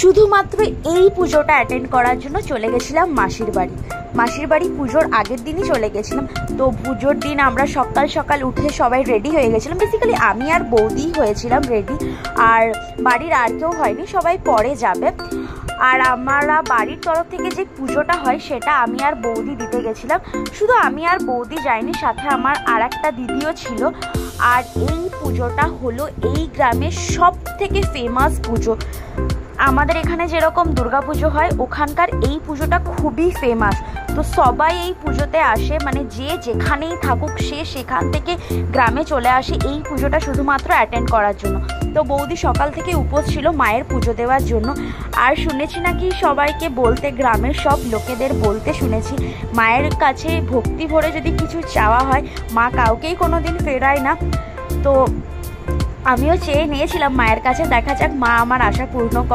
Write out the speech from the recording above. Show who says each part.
Speaker 1: শুধুমাত্র এই পুজোটা অ্যাটেন্ড করার জন্য চলে গেছিলাম মাসির বাড়ি পুজোর আগের দিনই চলে গেছিলাম। তো পুজোর দিন আমরা সকাল সকাল উঠে সবাই রেডি হয়ে গেছিলাম। বেসিক্যালি আমি আর বৌদি হয়েছিলাম রেডি, আর বাড়ির আর কেউ হয়নি, সবাই পরে যাবে। আর আমরা বাড়ির তরফ থেকে যে পুজোটা হয় সেটা আমি আর বৌদি দিতে গেছিলাম। শুধু আমি আর বৌদি যাইনি, সাথে আমার আর একটা দিদিও ছিল। আর এই পুজোটা হলো এই গ্রামের সব থেকে ফেমাস পুজো। আমাদের এখানে যেরকম দুর্গা পুজো হয়, ওখানকার এই পুজোটা খুবই ফেমাস। তো সবাই এই পুজোতে আসে, মানে যে যেখানেই থাকুক সে সেখান থেকে গ্রামে চলে আসে এই পুজোটা শুধুমাত্র অ্যাটেন্ড করার জন্য। তো বৌদি সকাল থেকে উপোস ছিল মায়ের পুজো দেওয়ার জন্য। আর শুনেছি নাকি সবাইকে বলতে, গ্রামের সব লোকেদের বলতে শুনেছি, মায়ের কাছে ভক্তি ভরে যদি কিছু চাওয়া হয় মা কাউকেই কোনো দিন ফেরায় না। তো আমিও চেয়ে নিয়েছিলাম মায়ের কাছে, দেখা যাক মা আমার আশা পূর্ণ করে।